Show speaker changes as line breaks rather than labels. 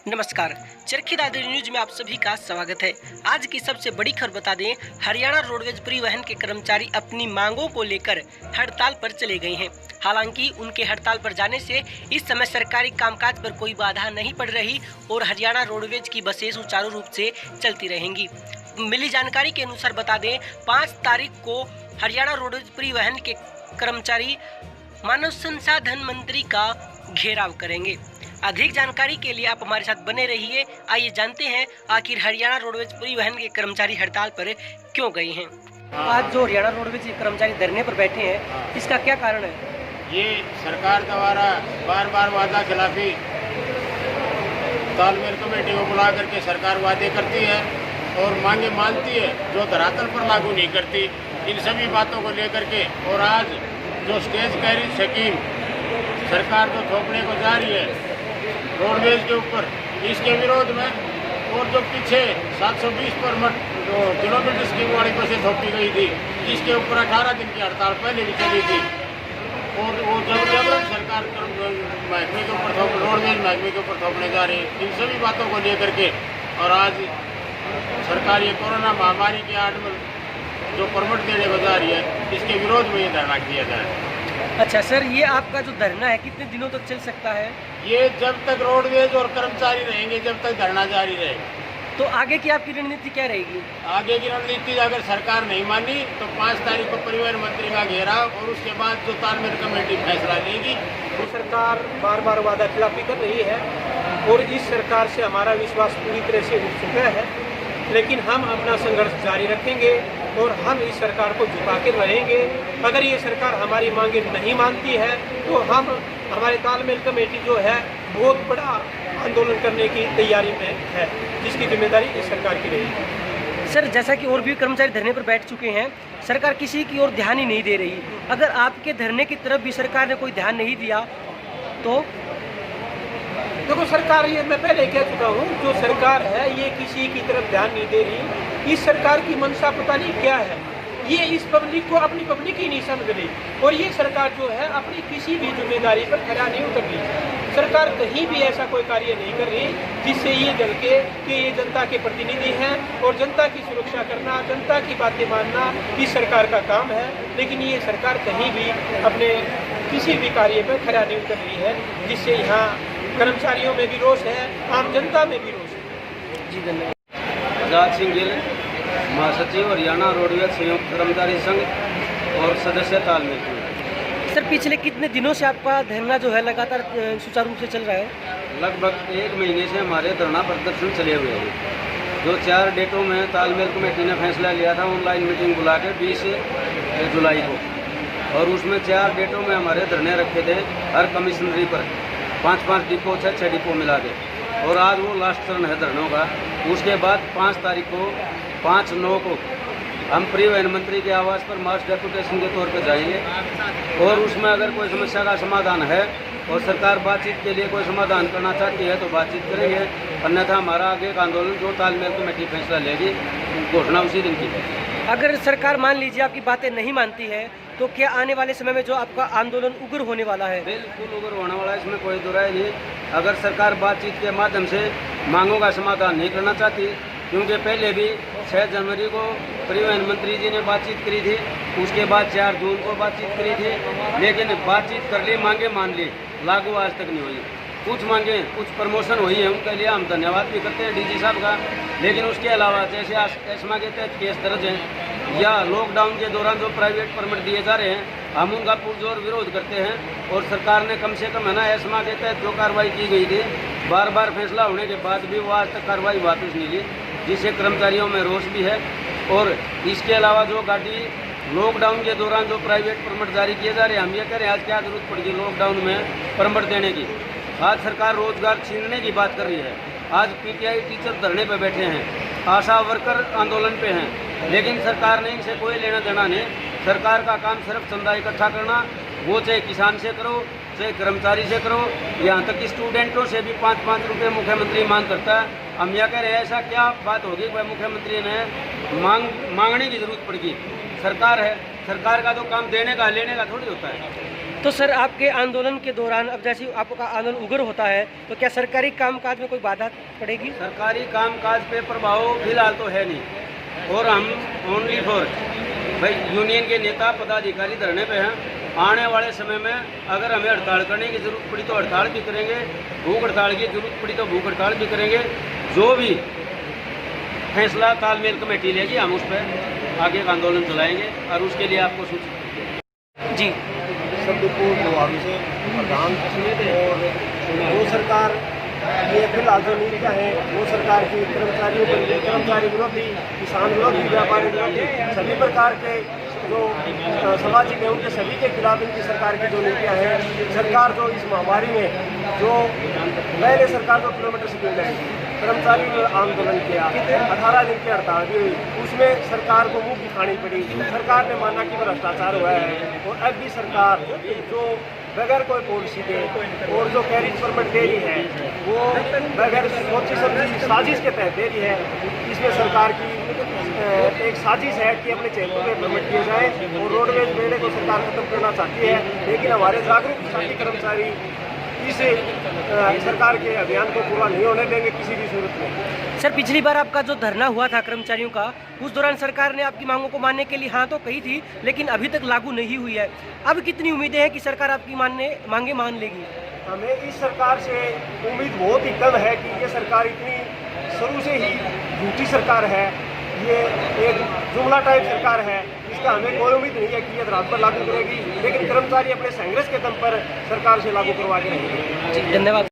नमस्कार, चरखी दादरी न्यूज में आप सभी का स्वागत है। आज की सबसे बड़ी खबर बता दें, हरियाणा रोडवेज परिवहन के कर्मचारी अपनी मांगों को लेकर हड़ताल पर चले गए हैं। हालांकि उनके हड़ताल पर जाने से इस समय सरकारी कामकाज पर कोई बाधा नहीं पड़ रही और हरियाणा रोडवेज की बसें सुचारू रूप से चलती रहेंगी। मिली जानकारी के अनुसार बता दें, 5 तारीख को हरियाणा रोडवेज परिवहन के कर्मचारी मानव संसाधन मंत्री का घेराव करेंगे। अधिक जानकारी के लिए आप हमारे साथ बने रहिए। आइए जानते हैं आखिर हरियाणा रोडवेज परिवहन के कर्मचारी हड़ताल पर क्यों गए हैं। आज जो हरियाणा रोडवेज के कर्मचारी धरने पर बैठे हैं, इसका क्या कारण है?
ये सरकार द्वारा बार बार वादा खिलाफी तालमेल कमेटी को बुला करके सरकार वादे करती है और मांगे मानती है, जो धरातल पर लागू नहीं करती। इन सभी बातों को लेकर के और आज जो स्टेज कैरिज स्कीम सरकार को थोपने को जा रही है रोडवेज के ऊपर, इसके विरोध में और जो पीछे 720 पर जो किलोमीटर स्कीम वाली बसें थोपी गई थी, इसके ऊपर 18 दिन की हड़ताल पहले भी चली थी और वो जबरन सरकार महकमे के ऊपर रोडवेज महकमे के ऊपर थोपने जा रही है। इन सभी बातों को लेकर के और आज सरकार ये कोरोना महामारी के आड़ में जो परमिट देने को जा रही है, इसके विरोध में ये धरना किया जाए।
अच्छा सर, ये आपका जो धरना है कितने दिनों तक चल सकता है?
ये जब तक रोडवेज और कर्मचारी रहेंगे, जब तक धरना जारी रहेगा।
तो आगे की आपकी रणनीति क्या रहेगी?
आगे की रणनीति अगर सरकार नहीं मानी तो 5 तारीख को परिवहन मंत्री का घेराव और उसके बाद जो तालमेल कमेटी फैसला लेगी।
तो सरकार बार बार वादा खिलाफी कर रही है और इस सरकार से हमारा विश्वास पूरी तरह से उठ चुका है, लेकिन हम अपना संघर्ष जारी रखेंगे और हम इस सरकार को झुका के रहेंगे। अगर ये सरकार हमारी मांगे नहीं मानती है तो हम हमारे तालमेल कमेटी जो है बहुत बड़ा आंदोलन करने की तैयारी में है, जिसकी जिम्मेदारी इस सरकार की रहेगी।
सर, जैसा कि और भी कर्मचारी धरने पर बैठ चुके हैं, सरकार किसी की ओर ध्यान ही नहीं दे रही। अगर आपके धरने की तरफ भी सरकार ने कोई ध्यान नहीं दिया तो
देखो, सरकार, ये मैं पहले कह चुका हूँ, जो सरकार है ये किसी की तरफ ध्यान नहीं दे रही। इस सरकार की मंशा पता नहीं क्या है, ये इस पब्लिक को अपनी पब्लिक ही नहीं समझ रही और ये सरकार जो है अपनी किसी भी जिम्मेदारी पर खरा नहीं उतर रही। सरकार कहीं भी ऐसा कोई कार्य नहीं कर रही जिससे ये झलके कि ये जनता के प्रतिनिधि हैं और जनता की सुरक्षा करना, जनता की बातें मानना इस सरकार का काम है। लेकिन ये सरकार कहीं भी अपने किसी भी कार्य पर खरा नहीं उतर रही है, जिससे यहाँ कर्मचारियों में भी रोष है, आम जनता में भी रोष है।
जी धन्यवाद।
आजाद सिंह गिल, महासचिव हरियाणा रोडवेज संयुक्त कर्मचारी संघ और सदस्य तालमेल।
सर, पिछले कितने दिनों से आपका धरना जो है लगातार सुचारू रूप से चल रहा है?
लगभग 1 महीने से हमारे धरना प्रदर्शन चले हुए हैं। जो 4 डेटों में तालमेल कमेटी ने फैसला लिया था ऑनलाइन मीटिंग बुला के 20 जुलाई को, और उसमें 4 डेटों में हमारे धरने रखे थे हर कमिश्नरी पर 5-5 डिपो, 6-6 डिपो मिला के, और आज वो लास्ट चरण है धरनों का। उसके बाद 5 तारीख को 5/9 को हम परिवहन मंत्री के आवास पर मास डेपुटेशन के तौर पर जाएंगे और उसमें अगर कोई समस्या का समाधान है और सरकार बातचीत के लिए कोई समाधान करना चाहती है तो बातचीत करेंगे, अन्यथा हमारा आगे का आंदोलन जो तालमेल कमेटी फैसला लेगी घोषणा उसी दिन की है।
अगर सरकार मान लीजिए आपकी बातें नहीं मानती है तो क्या आने वाले समय में जो आपका आंदोलन उग्र होने वाला है?
बिल्कुल उग्र होने वाला है, इसमें कोई दुराय नहीं। अगर सरकार बातचीत के माध्यम से मांगों का समाधान नहीं करना चाहती, क्योंकि पहले भी 6 जनवरी को परिवहन मंत्री जी ने बातचीत करी थी, उसके बाद 4 जून को बातचीत करी थी, लेकिन बातचीत कर ली, मांगे मान ली, लागू आज तक नहीं हुई। कुछ मांगे, कुछ प्रमोशन हुई है, उनके लिए हम धन्यवाद भी करते हैं डीजी साहब का, लेकिन उसके अलावा जैसे एस्मा के तहत केस दर्ज हैं या लॉकडाउन के दौरान जो प्राइवेट परमिट दिए जा रहे हैं, हम उनका पुरजोर विरोध करते हैं। और सरकार ने कम से कम है ना एस्मा के तहत जो कार्रवाई की गई थी, बार बार फैसला होने के बाद भी वो आज तक कार्रवाई वापस नहीं ली, जिससे कर्मचारियों में रोष भी है। और इसके अलावा जो गाड़ी लॉकडाउन के दौरान जो प्राइवेट परमिट जारी किए जा रहे हैं, हम ये कह रहे हैं आज क्या जरूरत पड़ेगी लॉकडाउन में परमिट देने की। आज सरकार रोजगार छीनने की बात कर रही है। आज पीटीआई टीचर धरने पे बैठे हैं, आशा वर्कर आंदोलन पे हैं, लेकिन सरकार ने इनसे कोई लेना देना नहीं। सरकार का काम सिर्फ चंदा इकट्ठा करना, वो चाहे किसान से करो, चाहे कर्मचारी से करो, यहाँ तक कि स्टूडेंटों से भी 5-5 रुपये मुख्यमंत्री मांग करता है। हम यह कह रहे हैं ऐसा क्या बात होगी भाई मुख्यमंत्री ने मांगने की जरूरत पड़ेगी। सरकार है, सरकार का तो काम देने का लेने का थोड़ी होता है।
तो सर आपके आंदोलन के दौरान अब जैसे आपका आंदोलन उग्र होता है तो क्या सरकारी कामकाज में कोई बाधा पड़ेगी?
सरकारी कामकाज पे प्रभाव फिलहाल तो है नहीं, और हम ओनली फॉर भाई यूनियन के नेता पदाधिकारी धरने पे हैं। आने वाले समय में अगर हमें हड़ताल करने की जरूरत पड़ी तो हड़ताल भी करेंगे, भूख हड़ताल की जरूरत पड़ी तो भूख हड़ताल भी करेंगे। जो भी फैसला तालमेल कमेटी लेगी हम उस पर आगे का आंदोलन चलाएंगे और उसके लिए आपको सूचित
जी
शब्दपूर्ण से प्रधान और वो सरकार ये फिलहाल जो नीतियाँ हैं वो सरकार की कर्मचारियों पर कर्मचारी विरोधी, किसान विरोधी, व्यापारी विरोधी, सभी प्रकार के जो सामाजिक है उनके सभी के खिलाफ इनकी सरकार की जो नीतियाँ हैं। सरकार जो इस महामारी में जो पहले सरकार जो किलोमीटर से लाई, कर्मचारी ने आंदोलन किया, 18 दिन की हड़ताल हुई, उसमें सरकार को मुंह की खानी पड़ी। सरकार ने माना कि भ्रष्टाचार हुआ है और अब भी सरकार जो बगैर कोई पॉलिसी दे और जो कैरिज परमिट दे रही है वो बगैर सोची समझी साजिश के तहत दे रही है। इसमें सरकार की एक साजिश है कि अपने चैनल में परमिट किए जाए और रोडवेज बेड़े को सरकार खत्म करना चाहती है, लेकिन हमारे जागरूक साथी कर्मचारी इस सरकार के अभियान को पूरा नहीं होने देंगे किसी भी सूरत में।
सर पिछली बार आपका जो धरना हुआ था कर्मचारियों का, उस दौरान सरकार ने आपकी मांगों को मानने के लिए हाँ तो कही थी, लेकिन अभी तक लागू नहीं हुई है। अब कितनी उम्मीदें हैं कि सरकार आपकी मांगे मान लेगी?
हमें इस सरकार से उम्मीद बहुत ही कम है कि ये सरकार इतनी शुरू से ही झूठी सरकार है, ये एक जुमला टाइप सरकार है। इसका हमें कोई उम्मीद नहीं है कि ये रात पर लागू करेगी, लेकिन कर्मचारी अपने संघर्ष के दम पर सरकार से लागू करवा के रहेंगे।
धन्यवाद।